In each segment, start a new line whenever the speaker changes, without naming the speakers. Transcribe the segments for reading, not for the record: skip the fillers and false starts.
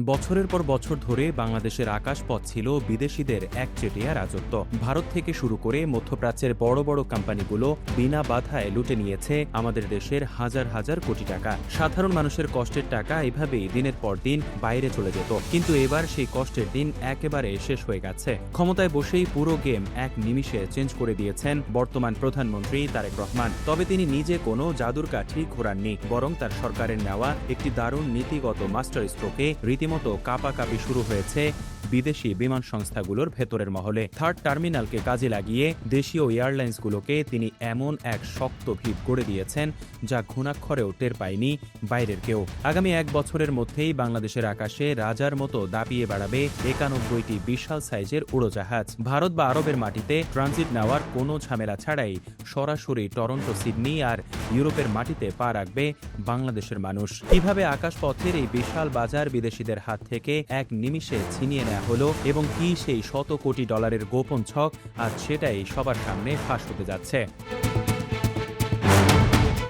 বছরের পর বছর ধরে বাংলাদেশের আকাশপথ ছিল বিদেশিদের একচেটিয়া রাজত্ব। ভারত থেকে শুরু করে মধ্যপ্রাচ্যের বড় বড় কোম্পানিগুলো বিনা বাধায় লুটে নিয়েছে আমাদের দেশের হাজার হাজার কোটি টাকা। সাধারণ মানুষের কষ্টের টাকা এভাবেই দিনের পর দিন বাইরে চলে যেত, কিন্তু এবার সেই কষ্টের দিন একেবারে শেষ হয়ে গেছে। ক্ষমতায় বসেই পুরো গেম এক নিমিষে চেঞ্জ করে দিয়েছেন বর্তমান প্রধানমন্ত্রী তারেক রহমান। তবে তিনি নিজে কোনো জাদুর কাঠি ঘোরাননি, বরং তার সরকারের নেওয়া একটি দারুণ নীতিগত মাস্টার স্ট্রোকে রীতিমতো কাঁপাকাঁপি শুরু হয়েছে বিদেশি বিমান সংস্থাগুলোর ভেতরের মহলে। থার্ড টার্মিনালকে কাজে লাগিয়ে দেশীয় এয়ারলাইন্সগুলোকে তিনি এমন এক শক্ত ভিত গড়ে দিয়েছেন যা ঘুণাক্ষরেও টের পায়নি বাইরের কেউ। আগামী এক বছরের মধ্যেই বাংলাদেশের আকাশে রাজার মতো দাপিয়ে বেড়াবে 91টি বিশাল সাইজের উড়োজাহাজ। ভারত বা আরবের মাটিতে ট্রানজিট নেওয়ার কোনো ঝামেলা ছাড়াই সরাসরি টরন্টো, সিডনি আর ইউরোপের মাটিতে পা রাখবে বাংলাদেশের মানুষ। কিভাবে আকাশপথের এই বিশাল বাজার বিদেশিদের হাত থেকে এক নিমিষে ছিনিয়ে নেওয়া হলো এবং কি সেই শত কোটি ডলারের গোপন ছক, আজ সেটাই সবার সামনে ফাঁস হতে যাচ্ছে।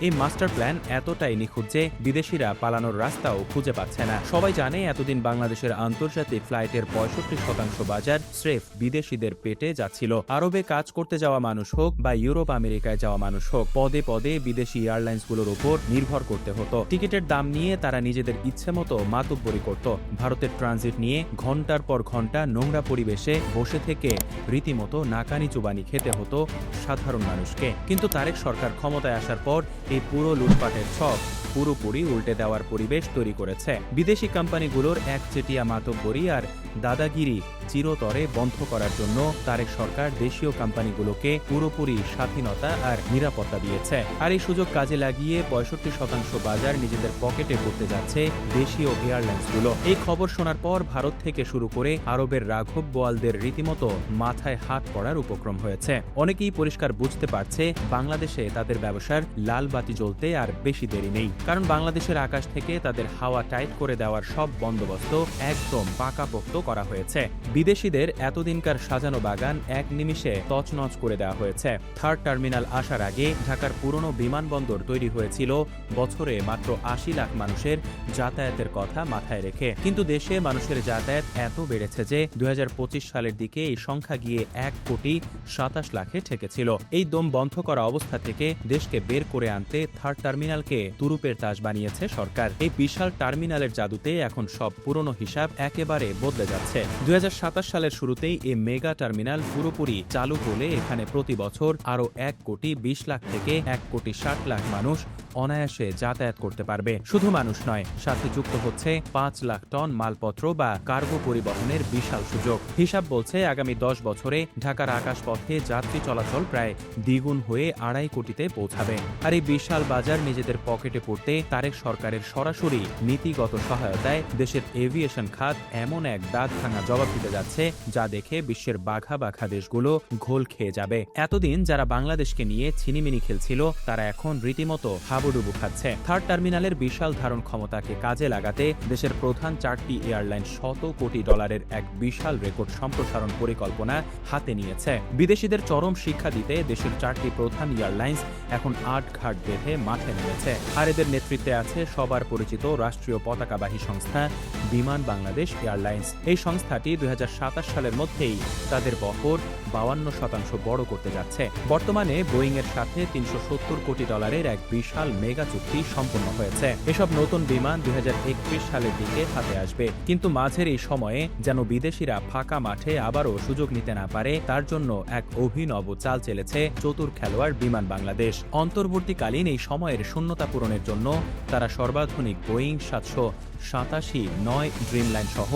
এই মাস্টার প্ল্যান এতটাই নিখুঁত যে বিদেশিরা পালানোর রাস্তাও খুঁজে পাচ্ছে না। সবাই জানে এতদিন বাংলাদেশের আন্তর্জাতিক ফ্লাইটের 65% বাজার স্রেফ বিদেশিদের পেটে যাচ্ছিল। আরবে কাজ করতে যাওয়া মানুষ হোক বা ইউরোপ আমেরিকায় যাওয়া মানুষ হোক, পদে পদে বিদেশি এয়ারলাইন্সগুলোর উপর নির্ভর করতে হতো। টিকিটের দাম নিয়ে তারা নিজেদের ইচ্ছে মতো মাতুব্বরি করত। ভারতের ট্রানজিট নিয়ে ঘন্টার পর ঘন্টা নোংরা পরিবেশে বসে থেকে রীতিমতো নাকানি চুবানি খেতে হতো সাধারণ মানুষকে। কিন্তু তারেক সরকার ক্ষমতায় আসার পর এই পুরো লুটপাটের ছক পুরোপুরি উল্টে দেওয়ার পরিবেশ তৈরি করেছে। বিদেশি কোম্পানিগুলোর একচেটিয়া মাতব্বরি আর দাদাগিরি চিরতরে বন্ধ করার জন্য তারেক সরকার দেশীয় কোম্পানিগুলোকে পুরোপুরি স্বাধীনতা আর নিরাপত্তা দিয়েছে। আর এই সুযোগ কাজে লাগিয়ে 65% বাজার নিজেদের পকেটে করতে যাচ্ছে দেশীয় এয়ারলাইন্সগুলো। এই খবর শোনার পর ভারত থেকে শুরু করে আরবের রাঘব বোয়ালদের রীতিমতো মাথায় হাত পড়ার উপক্রম হয়েছে। অনেকেই পরিষ্কার বুঝতে পারছে বাংলাদেশে তাদের ব্যবসার লাল বাতি জ্বলতে আর বেশি দেরি নেই, কারণ বাংলাদেশের আকাশ থেকে তাদের হাওয়া টাইট করে দেওয়ার সব বন্দোবস্ত একদম পাকাপোক্ত করা হয়েছে। বিদেশিদের এতদিনকার সাজানো বাগান এক নিমিষে তছনছ করে দেওয়া হয়েছে। থার্ড টার্মিনাল আসার আগে ঢাকার পুরনো বিমানবন্দর তৈরি হয়েছিল বছরে মাত্র 80 লাখ মানুষের যাতায়াতের কথা মাথায় রেখে। কিন্তু দেশে মানুষের যাতায়াত এত বেড়েছে যে 2025 সালের দিকে এই সংখ্যা গিয়ে 1,27 লাখে ঠেকেছিল। এই দম বন্ধ করা অবস্থা থেকে দেশকে বের করে আনতে থার্ড টার্মিনালকে তুরুপের তাস বানিয়েছে সরকার। এই বিশাল টার্মিনালের জাদুতে এখন সব পুরনো হিসাব একেবারে বদলে যাচ্ছে। 2027 সালের শুরুতেই এই মেগা টার্মিনাল পুরোপুরি চালু হলে এখানে প্রতি বছর আরো 1,20,00,000 থেকে 1,60,00,000 মানুষ অনায়াসে যাতায়াত করতে পারবে। শুধু মানুষ নয়, সাথে যুক্ত হচ্ছে 5 লাখ টন মালপত্র বা কার্গো পরিবহনের বিশাল সুযোগ। হিসাব বলছে আগামী 10 বছরে ঢাকার আকাশপথে যাত্রী চলাচল প্রায় দ্বিগুণ হয়ে 2.5 কোটিতে পৌঁছাবে। আর এই বিশাল বাজার নিজেদের পকেটে পড়তে তারেক সরকারের সরাসরি নীতিগত সহায়তায় দেশের এভিয়েশন খাত এমন এক দাঁত ভাঙা জবাব দিতে যাচ্ছে যা দেখে বিশ্বের বাঘা বাঘা দেশগুলো ঘোল খেয়ে যাবে। এতদিন যারা বাংলাদেশকে নিয়ে ছিনিমিনি খেলছিল তারা এখন রীতিমতো হাবুডুবু খাচ্ছে। থার্ড টার্মিনালের বিশাল ধারণ ক্ষমতাকে কাজে লাগাতে দেশের প্রধান 4টি এয়ারলাইন $100 কোটি এক বিশাল রেকর্ড সম্প্রসারণ পরিকল্পনা হাতে নিয়েছে। বিদেশিদের চরম শিক্ষা দিতে দেশের 4টি প্রধান এয়ারলাইন্স এখন 8 ঘাট বেঁধে মাঠে নেমেছে। আর এদের নেতৃত্বে আছে সবার পরিচিত রাষ্ট্রীয় পতাকাবাহী সংস্থা বিমান বাংলাদেশ এয়ারলাইন্স। এই সংস্থাটি 2027 সালের মধ্যেই তাদের বহর 52% বড় করতে যাচ্ছে। বর্তমানে বোয়িং এর সাথে $370 কোটি এক বিশাল মেগা চুক্তি সম্পন্ন হয়েছে। এসব নতুন বিমান 2031 সালের দিকে হাতে আসবে। কিন্তু মাঝের এই সময়ে যেন বিদেশিরা ফাঁকা মাঠে আবারও সুযোগ নিতে না পারে, তার জন্য এক অভিনব চাল চেলেছে চতুর খেলোয়াড় বিমান বাংলাদেশ। অন্তর্বর্তীকালীন এই সময়ের শূন্যতা পূরণের জন্য তারা সর্বাধুনিক বোয়িং 787-9 ড্রিমলাইন সহ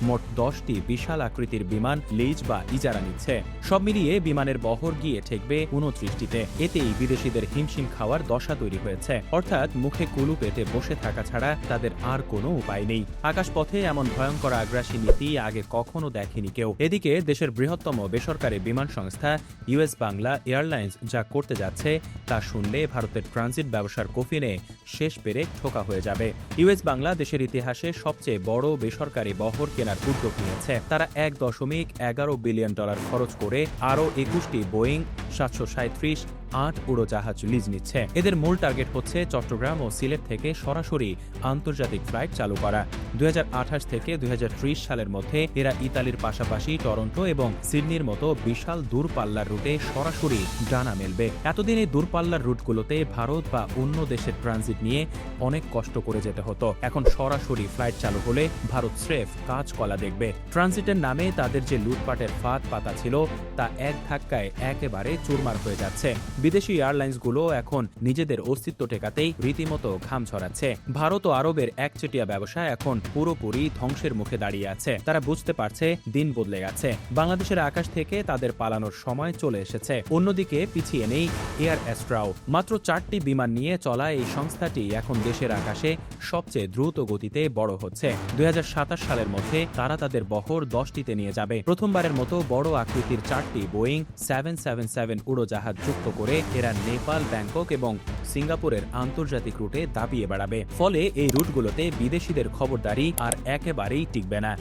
মোট 10টি বিশাল আকৃতির বিমান লিজ বা ইজারা নিচ্ছে। সব মিলিয়ে বিমানের বহর গিয়ে ঠেকবে 29টিতে। এতেই বিদেশিদের হিমশিম খাওয়ার দশা তৈরি হয়েছে। অর্থাৎ মুখে কুলু পেতে বসে থাকা ছাড়া তাদের আর কোনো উপায় নেই। আকাশপথে এমন ভয়ঙ্কর আগ্রাসী নীতি আগে কখনো দেখেনি কেউ। এদিকে দেশের বৃহত্তম বেসরকারি বিমান সংস্থা ইউএস বাংলা এয়ারলাইন্স যা করতে যাচ্ছে তা শুনলে ভারতের ট্রানজিট ব্যবসার কফিনে শেষ পেরেক ঠোকা হয়ে যাবে। ইউএস বাংলা দেশের ইতিহাসে সবচেয়ে বড় বেসরকারি বহর কেনার উদ্যোগ নিয়েছে। তারা $1.11 বিলিয়ন খরচ করে আরও 21টি বোয়িং 737 8 উড়োজাহাজ লিজ নিচ্ছে। এদের মূল টার্গেট হচ্ছে চট্টগ্রাম ও সিলেট থেকে সরাসরি আন্তর্জাতিক ফ্লাইট চালু করা। 2028 থেকে 2030 সালের মধ্যে এরা ইতালির পাশাপাশি টরন্টো এবং সিডনির মতো বিশাল দূরপাল্লার রুটে সরাসরি ডানা মেলবে। এতদিন এই দূরপাল্লার রুটগুলোতে ভারত বা অন্য দেশের ট্রানজিট নিয়ে অনেক কষ্ট করে যেতে হতো। এখন সরাসরি ফ্লাইট চালু হলে ভারত স্রেফ কাঁচকলা দেখবে। ট্রানজিটের নামে তাদের যে লুটপাটের ফাঁদ পাতা ছিল তা এক ধাক্কায় একেবারে চুরমার হয়ে যাচ্ছে। বিদেশি এয়ারলাইন্সগুলো এখন নিজেদের অস্তিত্ব টেকাতেই রীতিমতো ঘাম ছড়াচ্ছে। ভারত ও আরবের একচেটিয়া ব্যবসা এখন পুরোপুরি ধ্বংসের মুখে দাঁড়িয়ে আছে। তারা বুঝতে পারছে দিন বদলে গেছে, বাংলাদেশের আকাশ থেকে তাদের পালানোর সময় চলে এসেছে। অন্যদিকে পিছিয়ে নেই এয়ার অ্যাস্ট্রাও। মাত্র 4টি বিমান নিয়ে চলা এই সংস্থাটি এখন দেশের আকাশে সবচেয়ে দ্রুত গতিতে বড় হচ্ছে। 2027 সালের মধ্যে তারা তাদের বহর 10টিতে নিয়ে যাবে। প্রথমবারের মতো বড় আকৃতির 4টি বোয়িং 777 উড়োজাহাজ যুক্ত করে এরা নেপাল, ব্যাংকক এবং সিঙ্গাপুরের আন্তর্জাতিক রুটে দাপিয়ে বেড়াবে। ফলে এই রুটগুলোতে বিদেশিদের খবরদারি আর একেবারেই টিকবে না।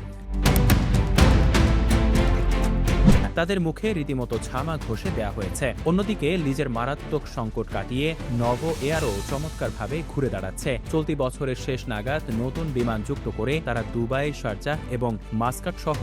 তাদের মুখে রীতিমতো ছামা ঘষে দেয়া হয়েছে। অন্যদিকে লিজের মারাত্মক সংকট কাটিয়ে নভ এয়ারও চমৎকারভাবে ঘুরে দাঁড়াচ্ছে। চলতি বছরের শেষ নাগাদ নতুন বিমান যুক্ত করে তারা দুবাই, শারজাহ এবং মাস্কাট সহ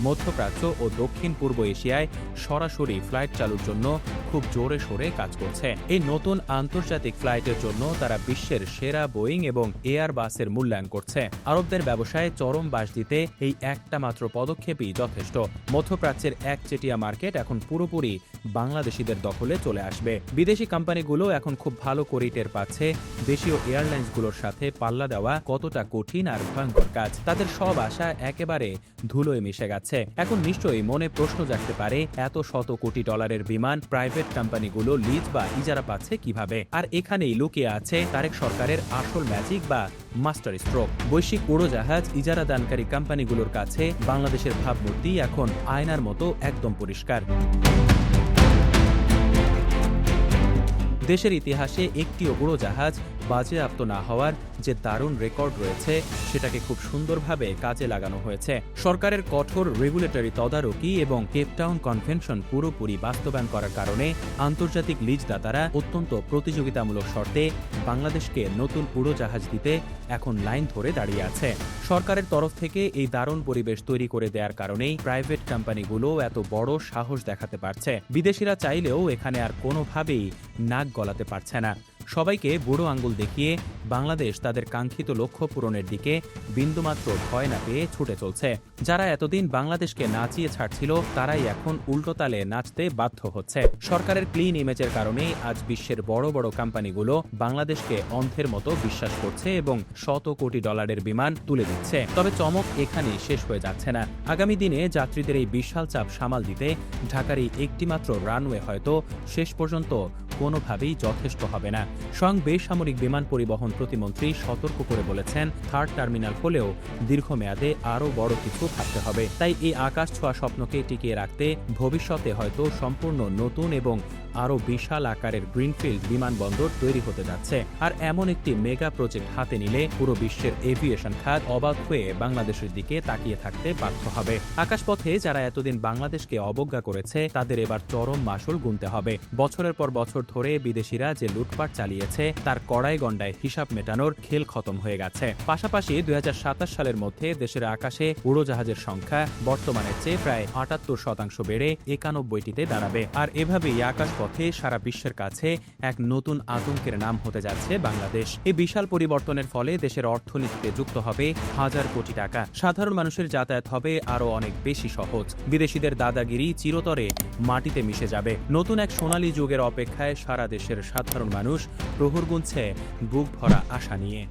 মধ্যপ্রাচ্য ও দক্ষিণ পূর্ব এশিয়ায় সরাসরি ফ্লাইট চালুর জন্য খুব জোরে সোরে কাজ করছে। এই নতুন আন্তর্জাতিক ফ্লাইটের জন্য তারা বিশ্বের সেরা বোয়িং এবং এয়ারবাসের মূল্যায়ন করছে। আরবদের ব্যবসায় চরম বাস দিতে এই একটা মাত্র পদক্ষেপই যথেষ্ট। মধ্যপ্রাচ্যের একচেটিয়া মার্কেট এখন পুরোপুরি বাংলাদেশিদের দখলে চলে আসবে। বিদেশি কোম্পানিগুলো এখন খুব ভালো করে টের পাচ্ছে দেশীয় এয়ারলাইন্সগুলোর সাথে পাল্লা দেওয়া কতটা কঠিন আর ভয়ঙ্কর কাজ। তাদের সব আশা একেবারে ধুলোয় মিশে গেছে। এখন নিশ্চয়ই মনে প্রশ্ন জাগতে পারে, এত শত কোটি ডলারের বিমান প্রাইভেট কোম্পানিগুলো লিজ বা ইজারা পাচ্ছে কিভাবে? আর এখানেই লুকিয়ে আছে তারেক সরকারের আসল ম্যাজিক বা মাস্টার স্ট্রোক। বৈশ্বিক উড়োজাহাজ ইজারা দানকারী কোম্পানিগুলোর কাছে বাংলাদেশের ভাবমূর্তি এখন আয়নার মতো একদম পরিষ্কার। দেশের ইতিহাসে একটিও উড়োজাহাজ বাজেয়াপ্ত না হওয়ার যে দারুণ রেকর্ড রয়েছে সেটাকে খুব সুন্দরভাবে কাজে লাগানো হয়েছে। সরকারের কঠোর রেগুলেটরি তদারকি এবং কেপটাউন কনভেনশন পুরোপুরি বাস্তবায়ন করার কারণে আন্তর্জাতিক লিজদাতারা অত্যন্ত প্রতিযোগিতামূলক শর্তে বাংলাদেশকে নতুন উড়োজাহাজ দিতে এখন লাইন ধরে দাঁড়িয়ে আছে। সরকারের তরফ থেকে এই দারুণ পরিবেশ তৈরি করে দেওয়ার কারণেই প্রাইভেট কোম্পানিগুলো এত বড় সাহস দেখাতে পারছে। বিদেশিরা চাইলেও এখানে আর কোনোভাবেই নাক গলাতে পারছে না। সবাইকে বুড়ো আঙ্গুল দেখিয়ে বাংলাদেশ তাদের কাঙ্ক্ষিত লক্ষ্য পূরণের দিকে বিন্দুমাত্র ভয় না পেয়ে ছুটে চলছে। যারা এতদিন বাংলাদেশকে নাচিয়ে ছাড়ছিল তারাই এখন উল্টোতালে নাচতে বাধ্য হচ্ছে। সরকারের ক্লিন ইমেজের কারণেই আজ বিশ্বের বড় বড় কোম্পানিগুলো বাংলাদেশকে অন্ধের মতো বিশ্বাস করছে এবং শত কোটি ডলারের বিমান তুলে দিচ্ছে। তবে চমক এখানেই শেষ হয়ে যাচ্ছে না। আগামী দিনে যাত্রীদের এই বিশাল চাপ সামাল দিতে ঢাকার এই একটিমাত্র রানওয়ে হয়তো শেষ পর্যন্ত কোনোভাবেই যথেষ্ট হবে না। স্বয়ং বেসামরিক বিমান পরিবহন প্রতিমন্ত্রী সতর্ক করে বলেছেন, থার্ড টার্মিনাল হলেও দীর্ঘমেয়াদে আরও বড় কিছু ভাবতে হবে। তাই এই আকাশ ছোঁয়া স্বপ্নকে টিকিয়ে রাখতে ভবিষ্যতে হয়তো সম্পূর্ণ নতুন এবং আরও বিশাল আকারের গ্রিনফিল্ড বিমানবন্দর তৈরি হতে যাচ্ছে। আর এমন একটি মেগা প্রজেক্ট হাতে নিলে পুরো বিশ্বের এভিয়েশন খাত অবাক হয়ে বাংলাদেশের দিকে তাকিয়ে থাকতে বাধ্য হবে। আকাশপথে যারা এতদিন বাংলাদেশকে অবজ্ঞা করেছে তাদের এবার চরম মাশুল গুনতে হবে। বছরের পর বছর ধরে বিদেশিরা যে লুটপাট চালিয়েছে তার কড়াই গণ্ডায় হিসাব মেটানোর খেল খতম হয়ে গেছে। পাশাপাশি 2027 সালের মধ্যে দেশের আকাশে উড়োজাহাজের সংখ্যা বর্তমানের চেয়ে প্রায় 78% বেড়ে 91টিতে দাঁড়াবে। আর এভাবেই আকাশপথে সারা বিশ্বের কাছে এক নতুন আতঙ্কের নাম হতে যাচ্ছে বাংলাদেশ। এই বিশাল পরিবর্তনের ফলে দেশের অর্থনীতিতে যুক্ত হবে হাজার কোটি টাকা। সাধারণ মানুষের যাতায়াত হবে আরও অনেক বেশি সহজ। বিদেশিদের দাদাগিরি চিরতরে মাটিতে মিশে যাবে। নতুন এক সোনালী যুগের অপেক্ষায় সারা দেশের সাধারণ মানুষ প্রহর গুনছে বুক ভরা আশা নিয়ে।